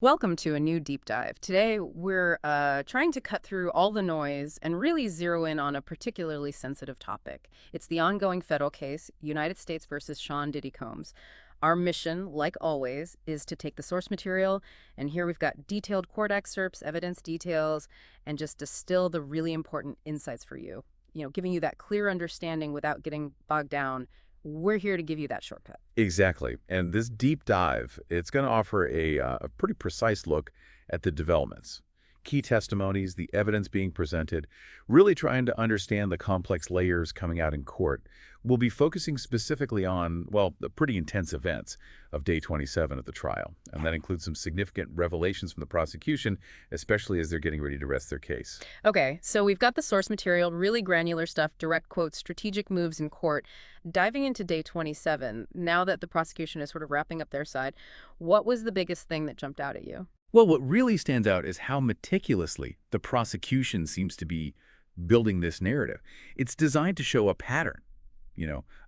Welcome to a new deep dive. Today, we're trying to cut through all the noise and really zero in on a particularly sensitive topic. It's the ongoing federal case, United States versus Sean Diddy Combs. Our mission, like always, is to take the source material, and here we've got detailed court excerpts, evidence details, and just distill the really important insights for you. Giving you that clear understanding without getting bogged down. We're here to give you that shortcut. Exactly. And this deep dive, it's going to offer a pretty precise look at the developments, key testimonies, the evidence being presented, really trying to understand the complex layers coming out in court. We'll be focusing specifically on, well, the pretty intense events of day 27 of the trial. And that includes some significant revelations from the prosecution, especially as they're getting ready to rest their case. Okay, so we've got the source material, really granular stuff, direct quotes, strategic moves in court. Diving into day 27, now that the prosecution is sort of wrapping up their side, what was the biggest thing that jumped out at you? Well, what really stands out is how meticulously the prosecution seems to be building this narrative. It's designed to show a pattern,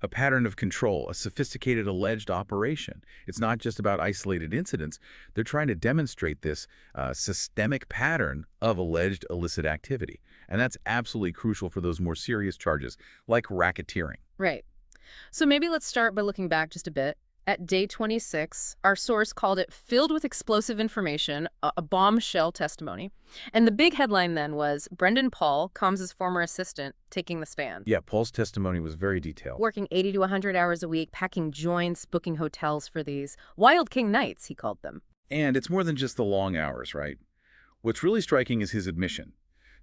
a pattern of control, a sophisticated alleged operation. It's not just about isolated incidents. They're trying to demonstrate this systemic pattern of alleged illicit activity. And that's absolutely crucial for those more serious charges, like racketeering. Right. So maybe let's start by looking back just a bit. At day 26, our source called it filled with explosive information, a bombshell testimony. And the big headline then was Brendan Paul, Combs' former assistant, taking the stand. Yeah, Paul's testimony was very detailed. Working 80 to 100 hours a week, packing joints, booking hotels for these Wild King nights, he called them. And it's more than just the long hours, right? What's really striking is his admission,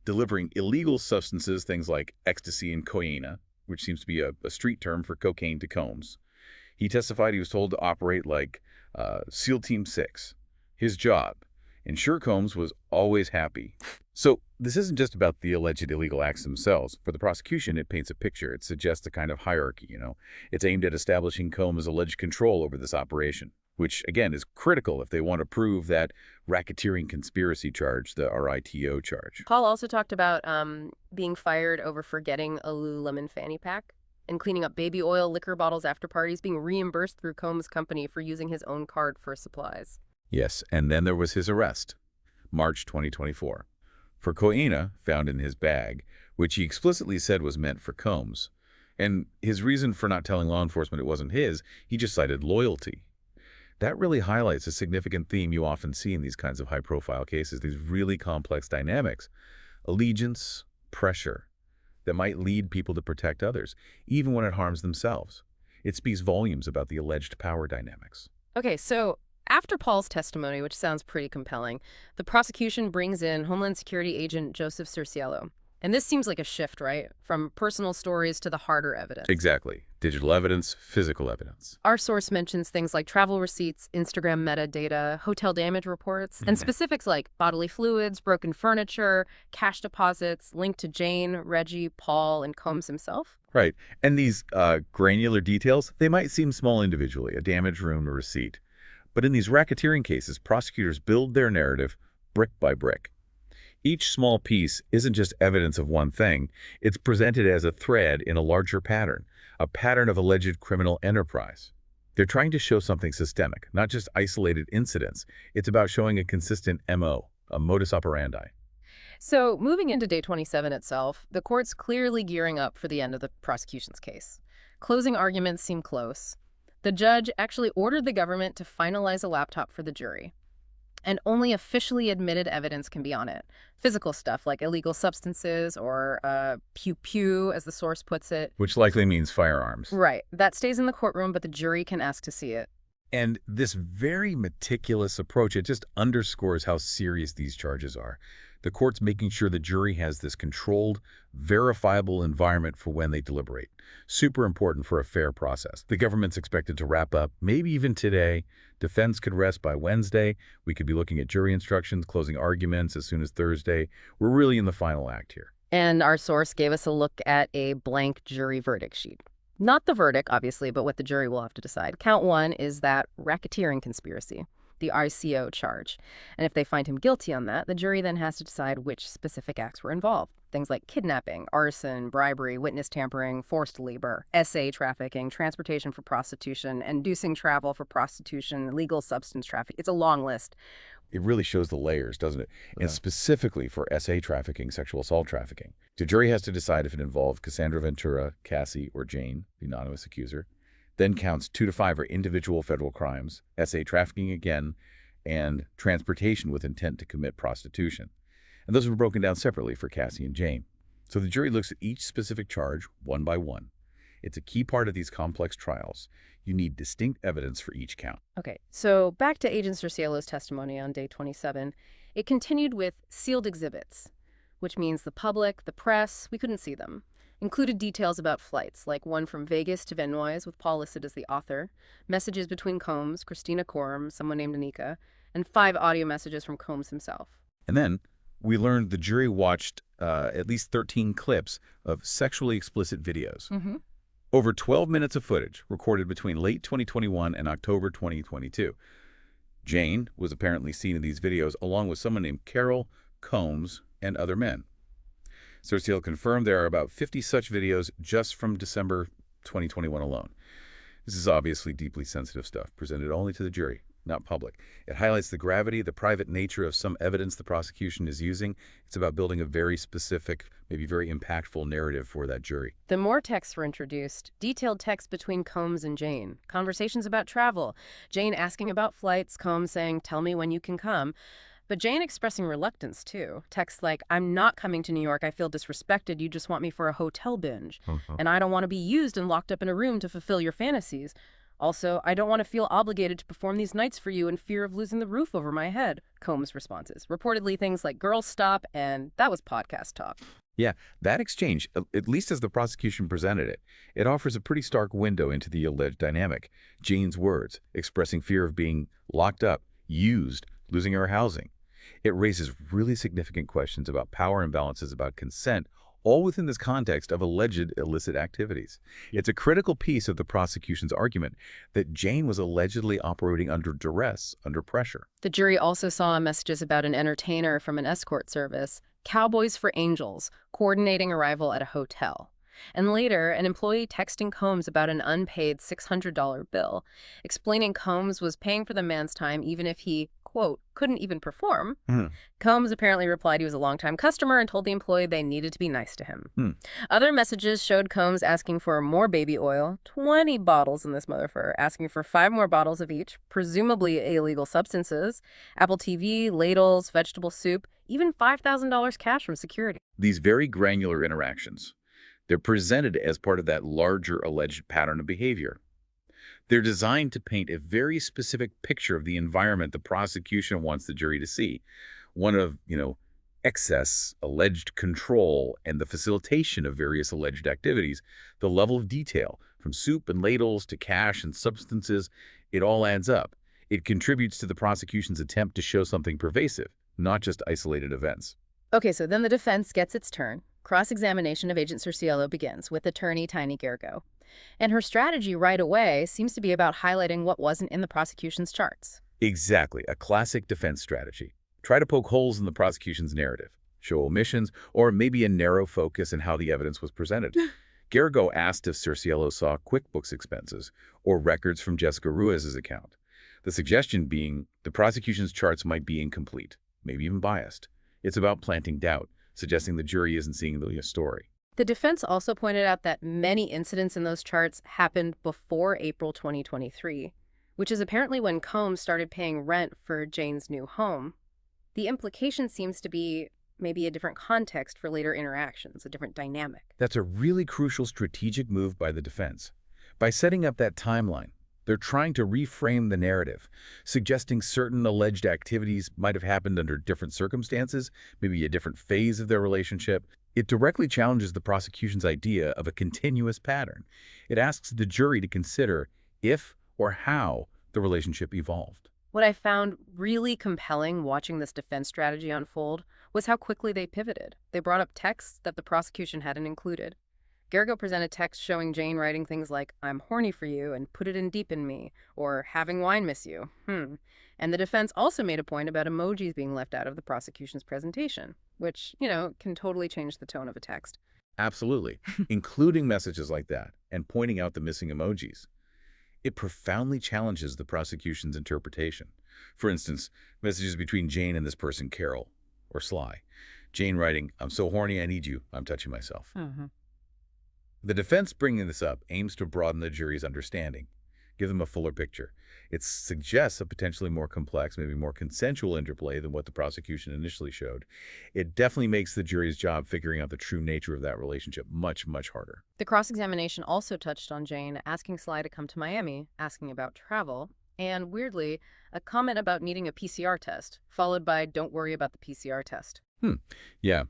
delivering illegal substances, things like ecstasy and cocaine, which seems to be a street term for cocaine to Combs. He testified he was told to operate like SEAL Team 6, his job. And sure, Combs was always happy. So this isn't just about the alleged illegal acts themselves. For the prosecution, it paints a picture. It suggests a kind of hierarchy, It's aimed at establishing Combs' alleged control over this operation, which, again, is critical if they want to prove that racketeering conspiracy charge, the RITO charge. Paul also talked about being fired over forgetting a Lululemon fanny pack and cleaning up baby oil, liquor bottles after parties, being reimbursed through Combs' company for using his own card for supplies. Yes, and then there was his arrest, March 2024, for cocaine found in his bag, which he explicitly said was meant for Combs. And his reason for not telling law enforcement it wasn't his, he just cited loyalty. That really highlights a significant theme you often see in these kinds of high-profile cases, these really complex dynamics. Allegiance, pressure, that might lead people to protect others, even when it harms themselves. It speaks volumes about the alleged power dynamics. Okay, so after Paul's testimony, which sounds pretty compelling, the prosecution brings in Homeland Security agent Joseph Cerciello. And this seems like a shift, right? From personal stories to the harder evidence. Exactly. Digital evidence, physical evidence. Our source mentions things like travel receipts, Instagram metadata, hotel damage reports, and specifics like bodily fluids, broken furniture, cash deposits linked to Jane, Reggie, Paul, and Combs himself. Right. And these granular details, they might seem small individually, a damaged room, a receipt. But in these racketeering cases, prosecutors build their narrative brick by brick. Each small piece isn't just evidence of one thing. It's presented as a thread in a larger pattern, a pattern of alleged criminal enterprise. They're trying to show something systemic, not just isolated incidents. It's about showing a consistent MO, a modus operandi. So moving into day 27 itself, the court's clearly gearing up for the end of the prosecution's case. Closing arguments seem close. The judge actually ordered the government to finalize a laptop for the jury. And only officially admitted evidence can be on it. Physical stuff like illegal substances or pew-pew, as the source puts it. Which likely means firearms. Right. That stays in the courtroom, but the jury can ask to see it. And this very meticulous approach, it just underscores how serious these charges are. The court's making sure the jury has this controlled, verifiable environment for when they deliberate. Super important for a fair process. The government's expected to wrap up, maybe even today. Defense could rest by Wednesday. We could be looking at jury instructions, closing arguments as soon as Thursday. We're really in the final act here. And our source gave us a look at a blank jury verdict sheet. Not the verdict, obviously, but what the jury will have to decide. Count one is that racketeering conspiracy. the ICO charge. And if they find him guilty on that, the jury then has to decide which specific acts were involved. Things like kidnapping, arson, bribery, witness tampering, forced labor, SA trafficking, transportation for prostitution, inducing travel for prostitution, illegal substance trafficking. It's a long list. It really shows the layers, doesn't it? Yeah. And specifically for SA trafficking, sexual assault trafficking. The jury has to decide if it involved Cassandra Ventura, Cassie, or Jane, the anonymous accuser. Then counts 2 to 5 are individual federal crimes, SA trafficking again, and transportation with intent to commit prostitution. And those were broken down separately for Cassie and Jane. So the jury looks at each specific charge one by one. It's a key part of these complex trials. You need distinct evidence for each count. Okay, so back to Agent Cerciolo's testimony on day 27. It continued with sealed exhibits, which means the public, the press, we couldn't see them. Included details about flights, like one from Vegas to Venoise with Paul listed as the author, messages between Combs, Christina Coram, someone named Anika, and 5 audio messages from Combs himself. And then we learned the jury watched at least 13 clips of sexually explicit videos. Mm-hmm. Over 12 minutes of footage recorded between late 2021 and October 2022. Jane was apparently seen in these videos along with someone named Carol, Combs, and other men. Cerciolo confirmed there are about 50 such videos just from December 2021 alone. This is obviously deeply sensitive stuff, presented only to the jury, not public. It highlights the gravity, the private nature of some evidence the prosecution is using. It's about building a very specific, maybe very impactful narrative for that jury. The more texts were introduced, detailed texts between Combs and Jane, conversations about travel, Jane asking about flights, Combs saying, "Tell me when you can come." But Jane expressing reluctance, too. Texts like, "I'm not coming to New York. I feel disrespected. You just want me for a hotel binge. And I don't want to be used and locked up in a room to fulfill your fantasies. Also, I don't want to feel obligated to perform these nights for you in fear of losing the roof over my head," Combs' responses. Reportedly things like, "Girls, stop," and "That was podcast talk." Yeah, that exchange, at least as the prosecution presented it, it offers a pretty stark window into the alleged dynamic. Jane's words, expressing fear of being locked up, used, losing her housing. It raises really significant questions about power imbalances, about consent, all within this context of alleged illicit activities. It's a critical piece of the prosecution's argument that Jane was allegedly operating under duress, under pressure. The jury also saw messages about an entertainer from an escort service, Cowboys for Angels, coordinating arrival at a hotel. And later, an employee texting Combs about an unpaid $600 bill, explaining Combs was paying for the man's time even if he, quote, couldn't even perform. Combs apparently replied he was a longtime customer and told the employee they needed to be nice to him. Other messages showed Combs asking for more baby oil, 20 bottles in this motherfucker, asking for 5 more bottles of each, presumably illegal substances, Apple TV, ladles, vegetable soup, even $5,000 cash from security. These very granular interactions, they're presented as part of that larger alleged pattern of behavior. They're designed to paint a very specific picture of the environment the prosecution wants the jury to see. One of, excess, alleged control, and the facilitation of various alleged activities. The level of detail, from soup and ladles to cash and substances, it all adds up. It contributes to the prosecution's attempt to show something pervasive, not just isolated events. Okay, so then the defense gets its turn. Cross-examination of Agent Cerciolo begins with attorney Tiny Gergo. And her strategy right away seems to be about highlighting what wasn't in the prosecution's charts. Exactly, a classic defense strategy. Try to poke holes in the prosecution's narrative, show omissions, or maybe a narrow focus in how the evidence was presented. Gergo asked if Cerciolo saw QuickBooks expenses or records from Jessica Ruiz's account. The suggestion being the prosecution's charts might be incomplete, maybe even biased. It's about planting doubt, suggesting the jury isn't seeing the story. The defense also pointed out that many incidents in those charts happened before April 2023, which is apparently when Combs started paying rent for Jane's new home. The implication seems to be maybe a different context for later interactions, a different dynamic. That's a really crucial strategic move by the defense. By setting up that timeline, they're trying to reframe the narrative, suggesting certain alleged activities might have happened under different circumstances, maybe a different phase of their relationship. It directly challenges the prosecution's idea of a continuous pattern. It asks the jury to consider if or how the relationship evolved. What I found really compelling watching this defense strategy unfold was how quickly they pivoted. They brought up texts that the prosecution hadn't included. Gergo presented text showing Jane writing things like, "I'm horny for you," and "put it in deep in me," or "having wine miss you." And the defense also made a point about emojis being left out of the prosecution's presentation, which, can totally change the tone of a text. Absolutely, including messages like that and pointing out the missing emojis. It profoundly challenges the prosecution's interpretation. For instance, messages between Jane and this person, Carol, or Sly. Jane writing, "I'm so horny, I need you. I'm touching myself." The defense bringing this up aims to broaden the jury's understanding, give them a fuller picture. It suggests a potentially more complex, maybe more consensual interplay than what the prosecution initially showed. It definitely makes the jury's job figuring out the true nature of that relationship much, much harder. The cross-examination also touched on Jane asking Sly to come to Miami, asking about travel, and weirdly, a comment about needing a PCR test, followed by "don't worry about the PCR test." Yeah,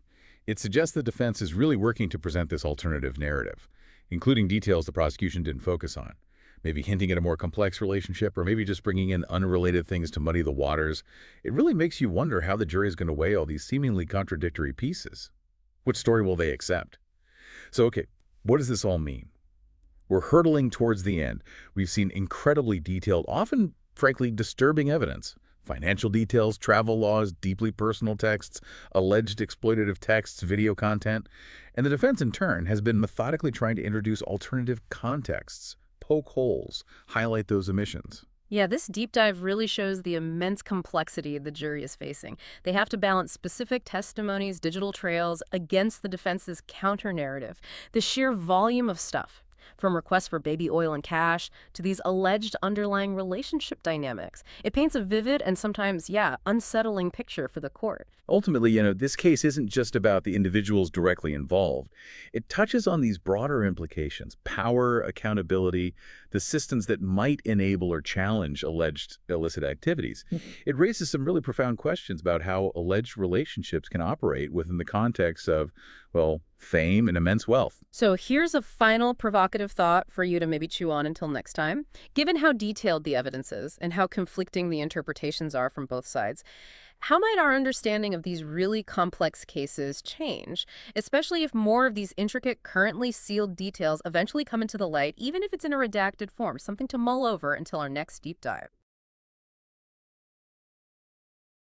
it suggests the defense is really working to present this alternative narrative, including details the prosecution didn't focus on. Maybe hinting at a more complex relationship, or maybe just bringing in unrelated things to muddy the waters. It really makes you wonder how the jury is going to weigh all these seemingly contradictory pieces. Which story will they accept? So, okay, what does this all mean? We're hurtling towards the end. We've seen incredibly detailed, often, frankly, disturbing evidence. Financial details, travel laws, deeply personal texts, alleged exploitative texts, video content. And the defense, in turn, has been methodically trying to introduce alternative contexts, poke holes, highlight those omissions. Yeah, this deep dive really shows the immense complexity the jury is facing. They have to balance specific testimonies, digital trails, against the defense's counter-narrative. The sheer volume of stuff, from requests for baby oil and cash to these alleged underlying relationship dynamics. It paints a vivid and sometimes, unsettling picture for the court. Ultimately, this case isn't just about the individuals directly involved. It touches on these broader implications: power, accountability, the systems that might enable or challenge alleged illicit activities. It raises some really profound questions about how alleged relationships can operate within the context of, well, fame and immense wealth. So here's a final provocative thought for you to maybe chew on until next time. Given how detailed the evidence is and how conflicting the interpretations are from both sides, how might our understanding of these really complex cases change, especially if more of these intricate, currently sealed details eventually come into the light, even if it's in a redacted form, something to mull over until our next deep dive?